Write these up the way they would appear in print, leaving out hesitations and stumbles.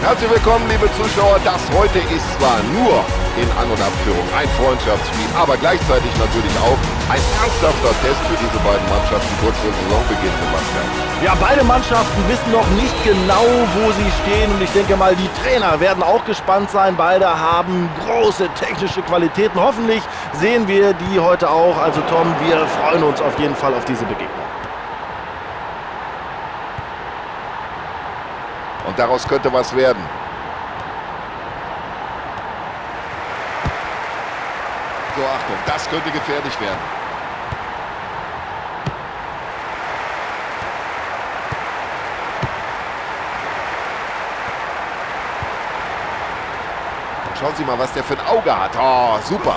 Herzlich willkommen, liebe Zuschauer. Das heute ist zwar nur in An- und Abführung ein Freundschaftsspiel, aber gleichzeitig natürlich auch ein ernsthafter Test für diese beiden Mannschaften kurz vor Saisonbeginn gemacht werden. Ja, beide Mannschaften wissen noch nicht genau, wo sie stehen. Und ich denke mal, die Trainer werden auch gespannt sein. Beide haben große technische Qualitäten. Hoffentlich sehen wir die heute auch. Also Tom, wir freuen uns auf jeden Fall auf diese Begegnung. Und daraus könnte was werden. So, Achtung, das könnte gefährlich werden. Und schauen Sie mal, was der für ein Auge hat. Oh, super.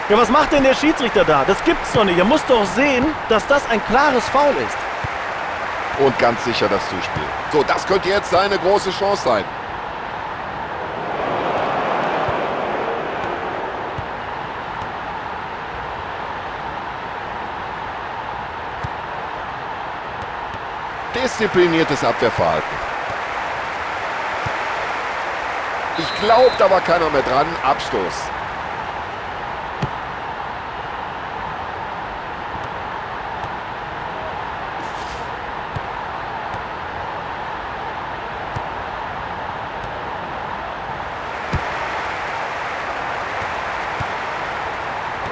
Ja, was macht denn der Schiedsrichter da? Das gibt's doch nicht. Er muss doch sehen, dass das ein klares Foul ist. Und ganz sicher das Zuspiel. So, das könnte jetzt seine große Chance sein. Diszipliniertes Abwehrverhalten. Ich glaube, da war keiner mehr dran. Abstoß.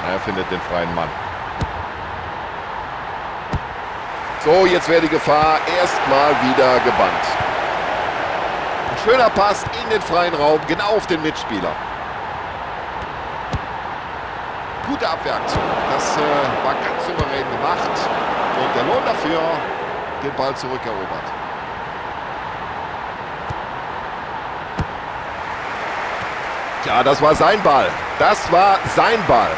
Er findet den freien Mann. So, jetzt wäre die Gefahr erstmal wieder gebannt. Ein schöner Pass in den freien Raum, genau auf den Mitspieler. Gute Abwehraktion. Das war ganz souverän gemacht. Und der Lohn dafür, den Ball zurückerobert. Ja, das war sein Ball. Das war sein Ball.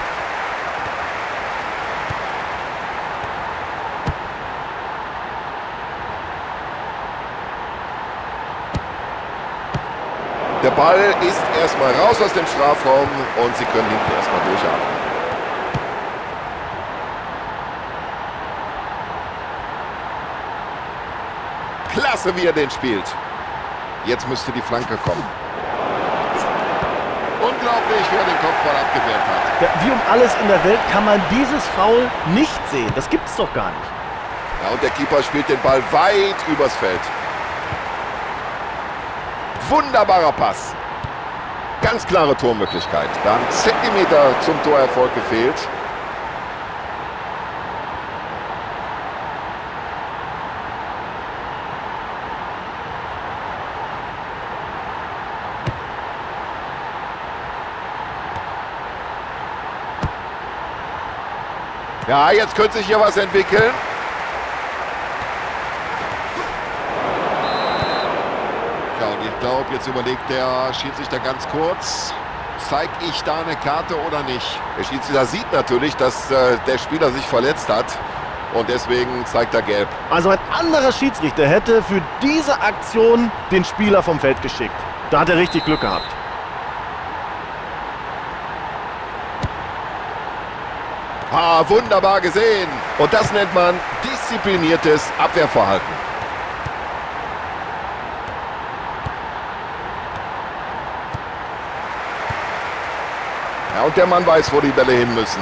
Der Ball ist erstmal raus aus dem Strafraum und sie können hinten erstmal durchatmen. Klasse, wie er den spielt. Jetzt müsste die Flanke kommen. Unglaublich, wer den Kopfball abgewehrt hat. Ja, wie um alles in der Welt kann man dieses Foul nicht sehen. Das gibt's doch gar nicht. Ja, und der Keeper spielt den Ball weit übers Feld. Wunderbarer Pass. Ganz klare Tormöglichkeit. Da haben Zentimeter zum Torerfolg gefehlt. Ja, jetzt könnte sich hier was entwickeln. Ja, und ich glaube, jetzt überlegt der Schiedsrichter ganz kurz, zeige ich da eine Karte oder nicht? Der Schiedsrichter sieht natürlich, dass der Spieler sich verletzt hat und deswegen zeigt er gelb. Also ein anderer Schiedsrichter hätte für diese Aktion den Spieler vom Feld geschickt. Da hat er richtig Glück gehabt. Ah, wunderbar gesehen. Und das nennt man diszipliniertes Abwehrverhalten. Ja, und der Mann weiß, wo die Bälle hin müssen.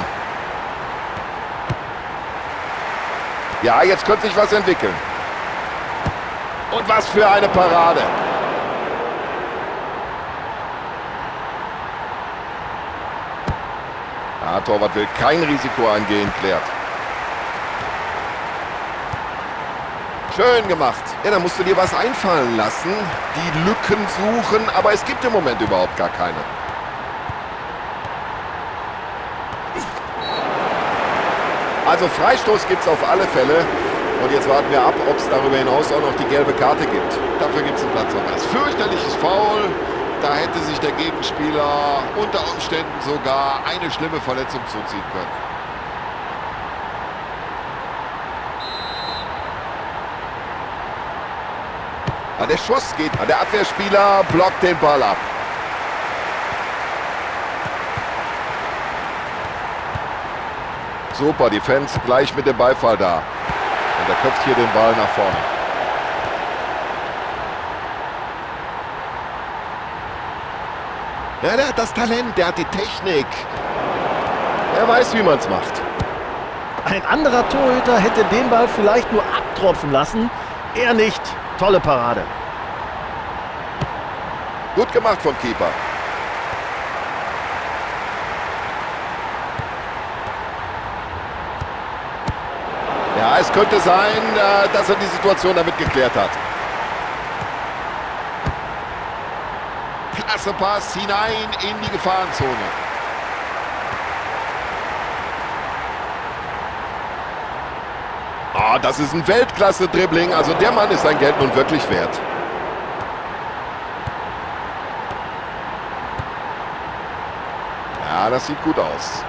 Ja, jetzt könnte sich was entwickeln. Und was für eine Parade. Ja, Torwart will kein Risiko eingehen, klärt. Schön gemacht. Ja, da musst du dir was einfallen lassen. Die Lücken suchen, aber es gibt im Moment überhaupt gar keine. Also Freistoß gibt es auf alle Fälle. Und jetzt warten wir ab, ob es darüber hinaus auch noch die gelbe Karte gibt. Dafür gibt es einen Platzverweis. Fürchterliches Foul. Da hätte sich der Gegenspieler unter Umständen sogar eine schlimme Verletzung zuziehen können. Ja, der Schuss geht. Der Abwehrspieler blockt den Ball ab. Super, die Fans gleich mit dem Beifall da. Und er köpft hier den Ball nach vorne. Ja, der hat das Talent, der hat die Technik. Er weiß, wie man es macht. Ein anderer Torhüter hätte den Ball vielleicht nur abtropfen lassen. Er nicht. Tolle Parade. Gut gemacht vom Keeper. Ja, es könnte sein, dass er die Situation damit geklärt hat. Klasse Pass hinein in die Gefahrenzone. Ah, das ist ein Weltklasse-Dribbling. Also der Mann ist sein Geld nun wirklich wert. Ja, das sieht gut aus.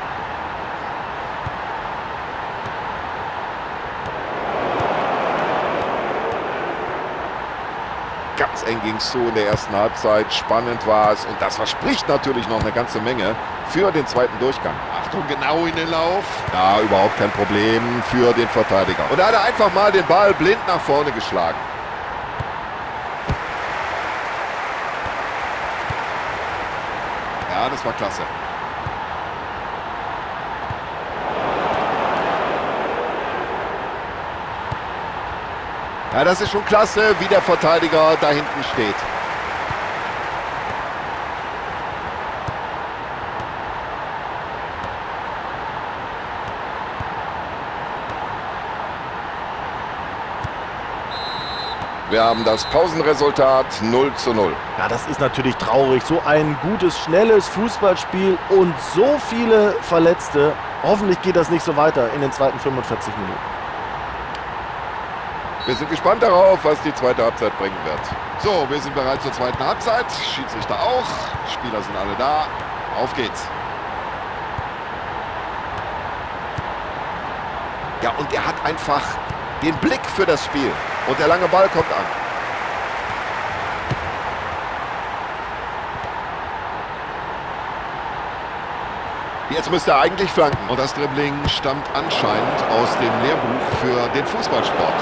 Ganz eng ging es zu in der ersten Halbzeit. Spannend war es. Und das verspricht natürlich noch eine ganze Menge für den zweiten Durchgang. Achtung, genau in den Lauf. Ja, überhaupt kein Problem für den Verteidiger. Und da hat er einfach mal den Ball blind nach vorne geschlagen. Ja, das war klasse. Ja, das ist schon klasse, wie der Verteidiger da hinten steht. Wir haben das Pausenresultat 0:0. Ja, das ist natürlich traurig. So ein gutes, schnelles Fußballspiel und so viele Verletzte. Hoffentlich geht das nicht so weiter in den zweiten 45 Minuten. Wir sind gespannt darauf, was die zweite Halbzeit bringen wird. So, wir sind bereit zur zweiten Halbzeit. Schiedsrichter auch. Spieler sind alle da. Auf geht's. Ja, und er hat einfach den Blick für das Spiel. Und der lange Ball kommt an. Jetzt müsste er eigentlich flanken. Und das Dribbling stammt anscheinend aus dem Lehrbuch für den Fußballsport.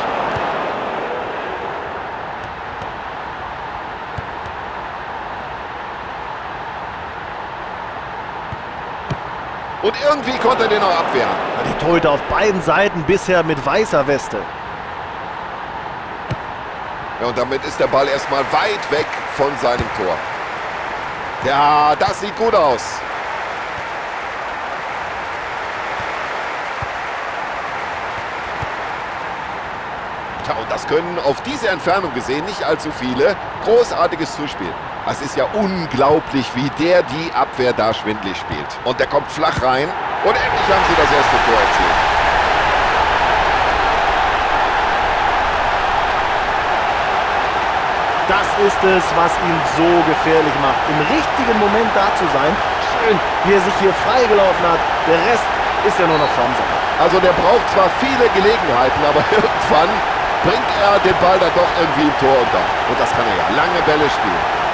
Und irgendwie konnte er den noch abwehren. Die Torhüter auf beiden Seiten bisher mit weißer Weste. Ja, und damit ist der Ball erstmal weit weg von seinem Tor. Ja, das sieht gut aus. Tja, und das können auf diese Entfernung gesehen nicht allzu viele. Großartiges Zuspiel. Es ist ja unglaublich, wie der die Abwehr da schwindlig spielt. Und der kommt flach rein. Und endlich haben sie das erste Tor erzielt. Das ist es, was ihn so gefährlich macht. Im richtigen Moment da zu sein. Schön, wie er sich hier freigelaufen hat. Der Rest ist ja nur noch Formsache. Also der braucht zwar viele Gelegenheiten, aber irgendwann bringt er den Ball dann doch irgendwie im Tor unter. Und das kann er ja. Lange Bälle spielen.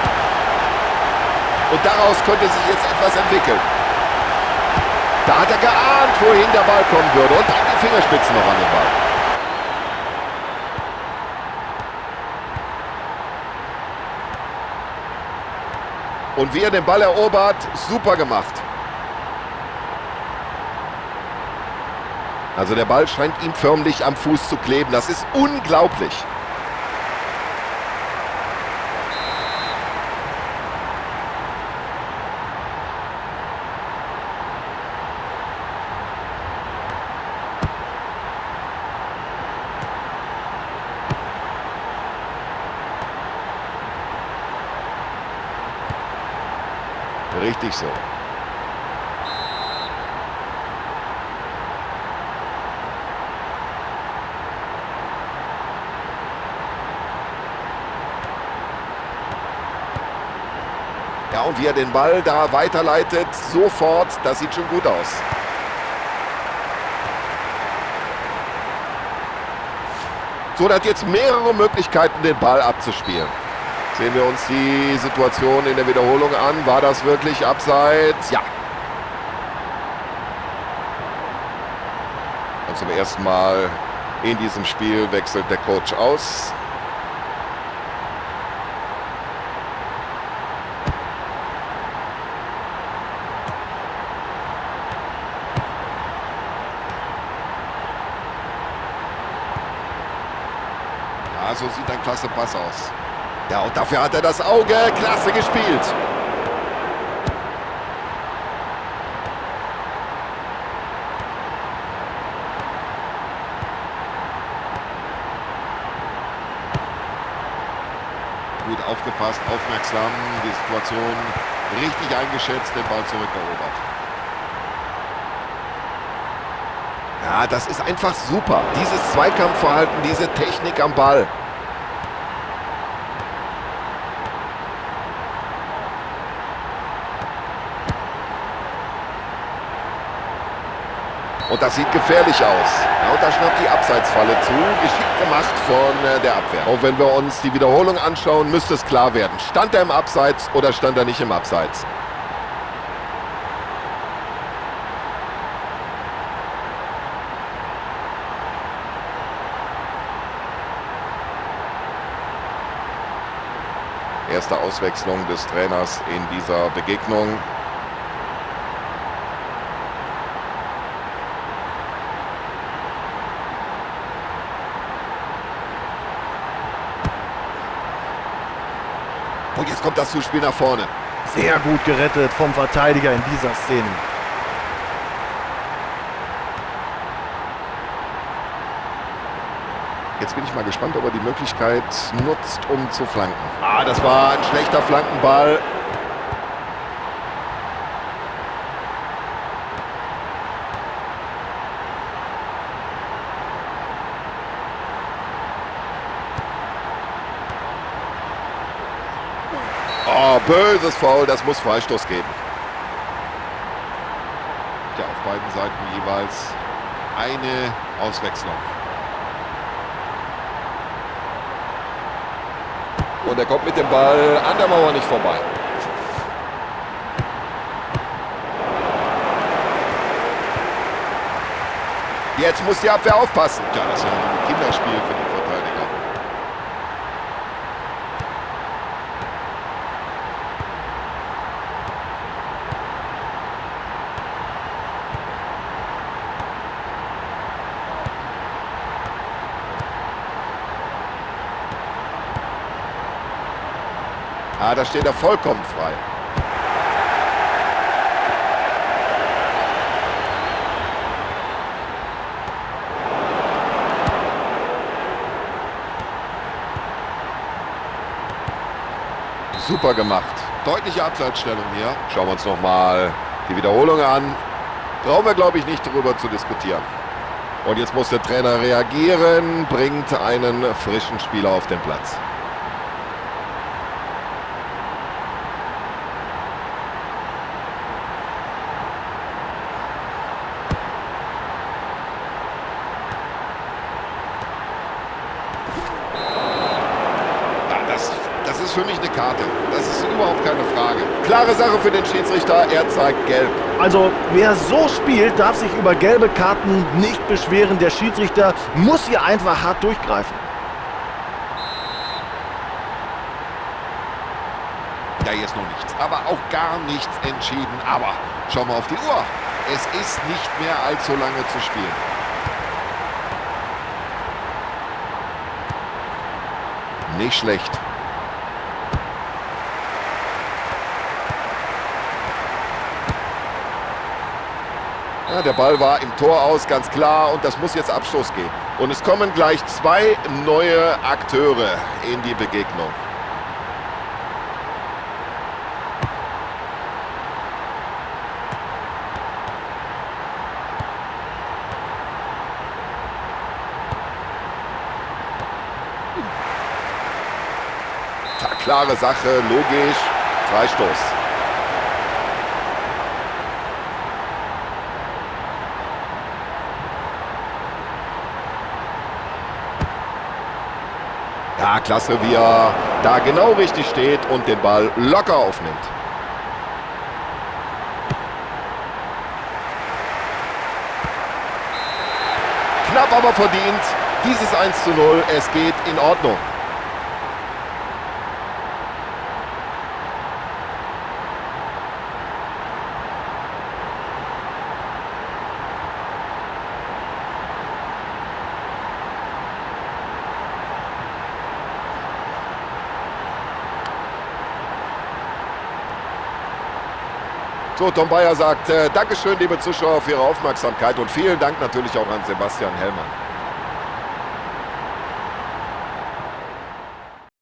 Und daraus könnte sich jetzt etwas entwickeln. Da hat er geahnt, wohin der Ball kommen würde. Und bringt die Fingerspitzen noch an den Ball. Und wie er den Ball erobert, super gemacht. Also der Ball scheint ihm förmlich am Fuß zu kleben. Das ist unglaublich. Richtig so. Ja, und wie er den Ball da weiterleitet, sofort, das sieht schon gut aus. So, der hat jetzt mehrere Möglichkeiten, den Ball abzuspielen. Sehen wir uns die Situation in der Wiederholung an. War das wirklich abseits? Ja. Und zum ersten Mal in diesem Spiel wechselt der Coach aus. Ja, so sieht ein klasse Pass aus. Ja, und dafür hat er das Auge. Klasse gespielt. Gut aufgepasst, aufmerksam, die Situation richtig eingeschätzt, den Ball zurückerobert. Ja, das ist einfach super. Dieses Zweikampfverhalten, diese Technik am Ball. Und das sieht gefährlich aus. Ja, und da schnappt die Abseitsfalle zu. Geschickt gemacht von der Abwehr. Auch wenn wir uns die Wiederholung anschauen, müsste es klar werden. Stand er im Abseits oder stand er nicht im Abseits? Erste Auswechslung des Trainers in dieser Begegnung. Und jetzt kommt das Zuspiel nach vorne. Sehr gut gerettet vom Verteidiger in dieser Szene. Jetzt bin ich mal gespannt, ob er die Möglichkeit nutzt, um zu flanken. Ah, das war ein schlechter Flankenball. Oh, böses Foul, das muss Freistoß geben. Ja, auf beiden Seiten jeweils eine Auswechslung. Und er kommt mit dem Ball an der Mauer nicht vorbei. Jetzt muss die Abwehr aufpassen. Ja, das ist ein Kinderspiel für den Verteidiger. Ah, da steht er vollkommen frei. Super gemacht. Deutliche Abseitsstellung hier. Schauen wir uns nochmal die Wiederholung an. Brauchen wir, glaube ich, nicht darüber zu diskutieren. Und jetzt muss der Trainer reagieren, bringt einen frischen Spieler auf den Platz. Das ist für mich eine Karte. Das ist überhaupt keine Frage. Klare Sache für den Schiedsrichter, er zeigt gelb. Also wer so spielt, darf sich über gelbe Karten nicht beschweren. Der Schiedsrichter muss hier einfach hart durchgreifen. Ja, jetzt noch nichts, aber auch gar nichts entschieden. Aber schau mal auf die Uhr. Es ist nicht mehr allzu lange zu spielen. Nicht schlecht. Ja, der Ball war im Tor aus, ganz klar, und das muss jetzt Abstoß geben. Und es kommen gleich zwei neue Akteure in die Begegnung. Ja, klare Sache, logisch, Freistoß. Ja, klasse, wie er da genau richtig steht und den Ball locker aufnimmt. Knapp, aber verdient. Dieses 1:0, es geht in Ordnung. So, Tom Bayer sagt, Dankeschön, liebe Zuschauer, für Ihre Aufmerksamkeit und vielen Dank natürlich auch an Sebastian Hellmann.